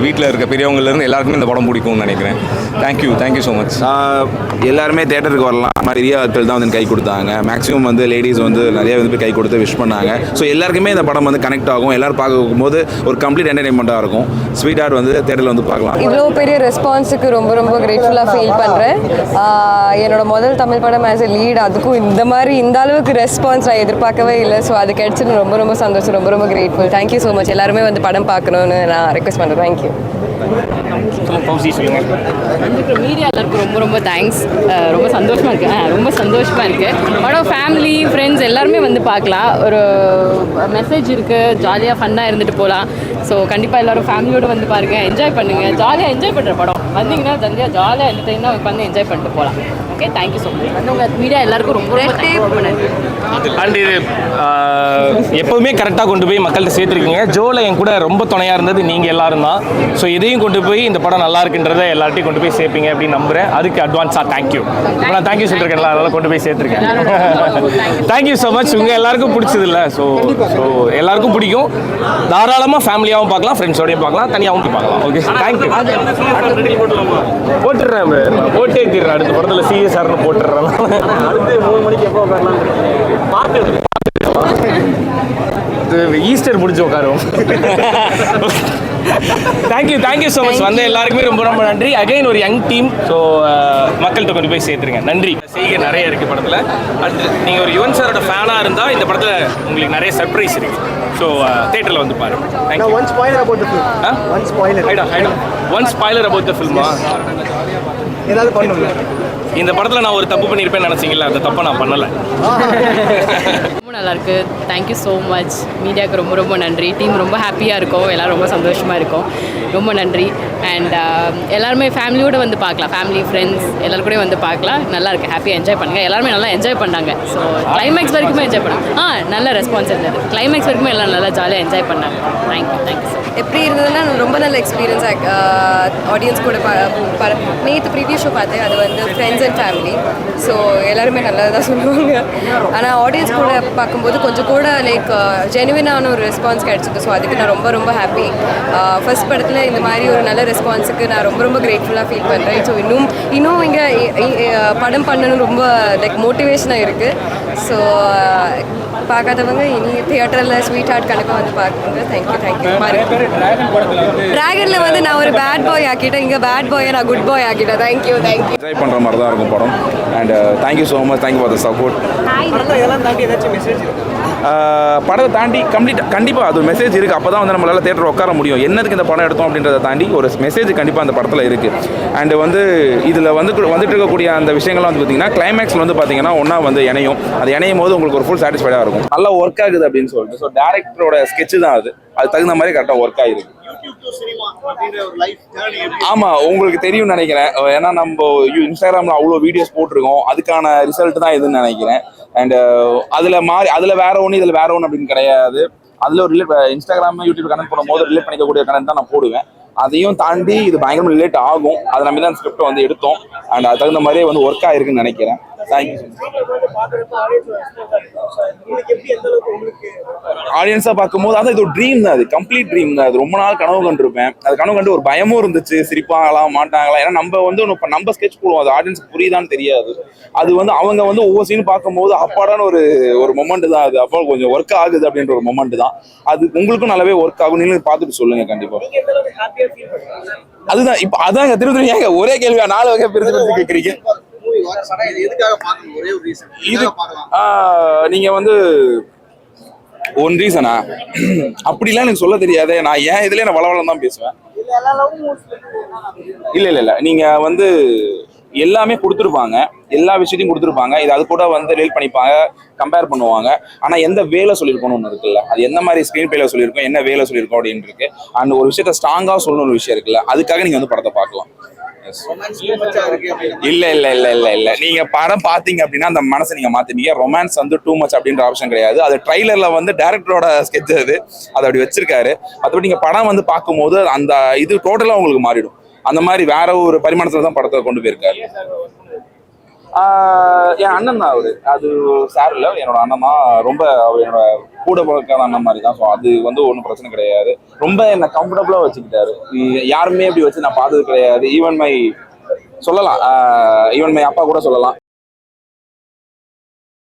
வீட்டில் இருக்க பெரியவங்கலேருந்து எல்லாருக்குமே இந்த படம் பிடிக்கும்னு நினைக்கிறேன். Thank you so much. எல்லாருமே தேட்டருக்கு வரலாம். நிறைய ஆட்கள் தான் வந்து கை கொடுத்தாங்க. மேக்ஸிமம் வந்து லேடிஸ் வந்து நிறைய வந்து கை கொடுத்து விஷ் பண்ணாங்க. ஸோ எல்லாருக்குமே இந்த படம் வந்து கனெக்ட் ஆகும். எல்லாரும் பார்க்கும்போது ஒரு கம்ப்ளீட் என்டர்டைன்மெண்ட்டாக இருக்கும். ஸ்வீட் ஹார்ட் வந்து தேட்டரில் வந்து பார்க்கலாம். இவ்வளோ பெரிய ரெஸ்பான்ஸுக்கு ரொம்ப ரொம்ப கிரேட்ஃபுல்லாக ஃபீல் பண்ணுறேன். என்னோட முதல் தமிழ் படம் ஆஸ் எ லீட், அதுக்கும் இந்த அளவுக்கு ரெஸ்பான்ஸ் நான் எதிர்பார்க்கவே இல்லை. ஸோ அது கிடைச்சது ரொம்ப ரொம்ப சந்தோஷம், ரொம்ப ரொம்ப கிரேட்ஃபுல். Thank you so much. எல்லாருமே வந்து படம் பார்க்கணுன்னு நான் ரெக்வெஸ்ட் பண்ணுறேன். தேங்க்யூ. மீடியா எல்லாருக்கும் ரொம்ப ரொம்ப தேங்க்ஸ். ரொம்ப சந்தோஷமாக இருக்குது. படம் ஃபேமிலி ஃப்ரெண்ட்ஸ் எல்லாருமே வந்து பார்க்கலாம். ஒரு மெசேஜ் இருக்குது, ஜாலியாக ஃபன்னாக இருந்துட்டு போகலாம். ஸோ கண்டிப்பாக எல்லோரும் ஃபேமிலியோடு வந்து பாருங்கள், என்ஜாய் பண்ணுங்கள். ஜாலியாக என்ஜாய் பண்ணுற படம் வந்தீங்கன்னா ஜாலியாக என்டர்டெயினாக உட்காந்து என்ஜாய் பண்ணிட்டு போகலாம். Okay, thank you so much. வந்து உங்கள் மீடியா எல்லாருக்கும் ரொம்ப ரொம்ப நன்றி. அண்ட் இது எப்போவுமே கரெக்டாக கொண்டு போய் மக்கள்கிட்ட சேர்த்துருக்கீங்க. ஜோவில் என் கூட ரொம்ப துணையாக இருந்தது நீங்கள் எல்லாரும் தான். ஸோ இதையும் கொண்டு போய் இந்த படம் நல்லா இருக்குன்றதை எல்லார்ட்டையும் கொண்டு போய் சேர்ப்பீங்க அப்படின்னு நம்புகிறேன். அதுக்கு அட்வான்ஸாக தேங்க்யூ. நான் தேங்க்யூ சொல்லியிருக்கேன், அதெல்லாம் கொண்டு போய் சேர்த்துருக்கேன். Thank you so much. உங்கள் எல்லாருக்கும் பிடிச்சது இல்லை. ஸோ எல்லாருக்கும் பிடிக்கும். தாராளமாக ஃபேமிலியாகவும் பார்க்கலாம், ஃப்ரெண்ட்ஸோடையும் பார்க்கலாம், தனியாகவும் பார்க்கலாம். Okay, thank you. போட்டுடுறேன், போட்டே தீர்றேன். அடுத்த படத்தில் சிஎஸ்ஆர்னு போட்டுடுறேன். அடுத்து 3 மணிக்கு எப்போ ஈஸ்டர் முடிச்சு உட்காரும். Thank you so much. வந்த எல்லாருக்குமே ரொம்ப ரொம்ப நன்றி. அகைன் ஒரு யங் டீம். ஸோ மக்கள்கிட்ட கொண்டு போய் சேர்த்துருங்க. நன்றி. செய்கை நிறைய இருக்குது படத்தில். அடுத்து நீங்கள் ஒரு யுவன் சாரோட ஃபேனாக இருந்தால் இந்த படத்தில் உங்களுக்கு நிறைய சர்ப்ரைஸ் இருக்குது. ஸோ தேட்டரில் வந்து பாருங்க. Thank you. One spoiler about the ஃபில்மா ஏதாவது பண்ணுங்க. இந்த படத்தில் நான் ஒரு தப்பு பண்ணியிருப்பேன்னு நினச்சிங்களா? அந்த தப்பை நான் பண்ணலை. ரொம்ப நல்லாயிருக்கு. Thank you so much. மீடியாவுக்கு ரொம்ப ரொம்ப நன்றி. டீம் ரொம்ப ஹாப்பியாக இருக்கும். எல்லோரும் ரொம்ப சந்தோஷமாக இருக்கும். ரொம்ப நன்றி. அண்ட் எல்லாருமே ஃபேமிலியோடு வந்து பார்க்கலாம். ஃபேமிலி ஃப்ரெண்ட்ஸ் எல்லாரும் கூட வந்து பார்க்கலாம். நல்லாயிருக்கு. ஹாப்பியாக என்ஜாய் பண்ணுங்கள். எல்லாருமே நல்லா என்ஜாய் பண்ணாங்க. ஸோ கிளைமேக்ஸ் வரைக்குமே என்ஜாய் பண்ணாங்க. நல்ல ரெஸ்பான்ஸ் இருந்தது. கிளைமேக்ஸ் வரைக்குமே எல்லாம் நல்லா ஜாலியாக என்ஜாய் பண்ணாங்க. Thank you so much. எப்படி இருந்ததுன்னா ரொம்ப நல்ல எக்ஸ்பீரியன்ஸ். ஆடியன்ஸ் கூட நேற்று ப்ரீவியூ ஷோ பார்த்தேன். அது வந்து ஃப்ரெண்ட்ஸ் அண்ட் ஃபேமிலி. ஸோ எல்லாருமே நல்லா தான் சொல்லுவாங்க. ஆனால் ஆடியன்ஸ் கூட பார்க்கும்போது கொஞ்சம் கூட லைக் ஜெனுவினான ஒரு ரெஸ்பான்ஸ் கிடச்சிது. ஸோ அதுக்கு நான் ரொம்ப ரொம்ப ஹாப்பி. ஃபர்ஸ்ட் படத்தில் இந்த மாதிரி ஒரு நல்ல ரெஸ்பான்ஸுக்கு நான் ரொம்ப ரொம்ப கிரேட்ஃபுல்லாக ஃபீல் பண்ணுறேன். ஸோ இன்னும் இங்கே படம் பண்ணணும் ரொம்ப லைக் மோட்டிவேஷனாக இருக்குது. ஸோ பார்க்காதவங்க இனி தியேட்டரில் ஸ்வீட் ஹார்ட் கண்டிப்பாக வந்து பார்க்குங்க. தேங்க்யூ. டிராகனில் வந்து நான் ஒரு பேட் பாய் ஆக்கிட்டேன். இங்கே பேட் பாயை நான் குட் பாய் ஆக்கிட்டேன். தேங்க்யூ. என்ஜாய் பண்ணுற மாதிரி தான் இருக்கும் படம். And thank you so much. Thank you for the support. படத்தை தாண்டி கண்டிப்பாக அது ஒரு மெசேஜ் இருக்குது. அப்போ தான் வந்து நம்மளால் தேட்டர் உட்கார முடியும். என்னதுக்கு இந்த படம் எடுத்தோம் அப்படின்றத தாண்டி ஒரு மெசேஜ் கண்டிப்பாக அந்த படத்தில் இருக்குது. அண்டு வந்து இதில் வந்துட்டு இருக்கக்கூடிய அந்த விஷயங்கள்லாம் வந்து பார்த்திங்கன்னா கிளைமேக்ஸில் வந்து பார்த்திங்கன்னா ஒன்றா வந்து இணையும். அது இணையும் போது உங்களுக்கு ஒரு ஃபுல் சாட்டிஸ்ஃபைடாக இருக்கும். நல்லா ஒர்க் ஆகுது அப்படின்னு சொல்லிட்டு. ஸோ டேரக்டரோட ஸ்கெட்சு தான் அது தகுந்த மாதிரி கரெக்டாக ஒர்க் ஆகிருக்கு. ஆமாம், உங்களுக்கு தெரியும்னு நினைக்கிறேன். ஏன்னா நம்ம இன்ஸ்டாகிராமில் அவ்வளோ வீடியோஸ் போட்டிருக்கோம். அதுக்கான ரிசல்ட் தான் இதுன்னு நினைக்கிறேன். அண்ட் அதில் வேற ஒன்று இதில் வேற ஒன்று அப்படின்னு கிடையாது. அதில் ஒரு இன்ஸ்டாகிராம் யூடியூப் கனெக்ட் பண்ணும்போது ரிலேட் பண்ணிக்கக்கூடிய கனெக்ட் தான் நான் போடுவேன். அதையும் தாண்டி இது பயங்கரமாக ரிலேட் ஆகும். அதை நம்பி தான் ஸ்கிரிப்டை வந்து எடுத்தோம். அண்ட் அது தகுந்த மாதிரியே வந்து ஒர்க் ஆகிருக்குன்னு நினைக்கிறேன். தேங்க்யூ. ஆடியன்ஸாக பார்க்கும்போது அது ஒரு ட்ரீம் தான். அது கம்ப்ளீட் ட்ரீம் தான். அது ரொம்ப நாள் கனவு கண்டிருப்பேன். அது கனவு கண்டு ஒரு பயமும் இருந்துச்சு. சிரிப்பாகலாம் மாட்டாங்களா? ஏன்னா நம்ம வந்து நம்ம ஸ்கெட்ச் போடுவோம். அது ஆடியன்ஸுக்கு புரியுதான்னு தெரியாது. அது வந்து அவங்க வந்து ஒவ்வொரு சீன் பார்க்கும்போது அப்பாடான ஒரு மொமெண்ட் தான் அது. அப்போ கொஞ்சம் ஒர்க் ஆகுது அப்படின்ற ஒரு மொமெண்ட் தான் அது. உங்களுக்கும் நல்லாவே ஒர்க் ஆகும். நீங்களும் பார்த்துட்டு சொல்லுங்க கண்டிப்பாக. அதுதான் இப்போ அதாங்க திரும்ப ஒரே கேள்வியா 4 வகை பிரித்து கேட்குறீங்க. நீங்க வந்து ஒன் ரீசனா அப்படிலாம் எனக்கு சொல்ல தெரியாதே. நான் ஏன் இதுல நான் வளவளம் தான் பேசுவேன். இல்ல நீங்க வந்து எல்லாமே கொடுத்துருப்பாங்க. எல்லா விஷயத்தையும் கொடுத்துருப்பாங்க. இது அது கூட வந்து ரிலேட் பண்ணிப்பாங்க, கம்பேர் பண்ணுவாங்க. ஆனா எந்த வேலை சொல்லியிருக்கோம்னு ஒன்று இருக்குல்ல, அது எந்த மாதிரி ஸ்கிரீன் பிளேல சொல்லியிருக்கோம், என்ன வேலை சொல்லியிருக்கோம் அப்படின்னு இருக்கு. அண்ட் ஒரு விஷயத்த ஸ்ட்ராங்கா சொல்லணும் ஒரு விஷயம் இருக்குல்ல, அதுக்காக நீங்க வந்து படத்தை பார்க்கலாம். இல்ல நீங்க படம் பாத்தீங்க அப்படின்னா அந்த மனசை நீங்க மாத்துவீங்க. ரொமான்ஸ் வந்து டூ மச் அப்படின்ற ஆப்ஷன் கிடையாது. அது ட்ரைலர்ல வந்து டைரக்டரோட ஸ்கெட்ச் அது அப்படி வச்சிருக்காரு. மற்றபடி நீங்க படம் வந்து பார்க்கும்போது அந்த இது டோட்டலா உங்களுக்கு மாறிடும். அந்த மாதிரி வேற ஒரு பரிமாணத்துல தான் படத்தை கொண்டு போயிருக்காரு. என் அண்ணன் தான் அவரு. அது சார் இல்லை, என்னோட அண்ணன் தான். ரொம்ப அவர் என்னோட கூட பிறக்காத அண்ணன் மாதிரி தான். ஸோ அது வந்து ஒன்றும் பிரச்சனை கிடையாது. ரொம்ப என்னை கம்ஃபர்டபுளாக வச்சுக்கிட்டாரு. யாருமே இப்படி வச்சு நான் பார்த்தது கிடையாது. ஈவன் மை அப்பா கூட சொல்லலாம்.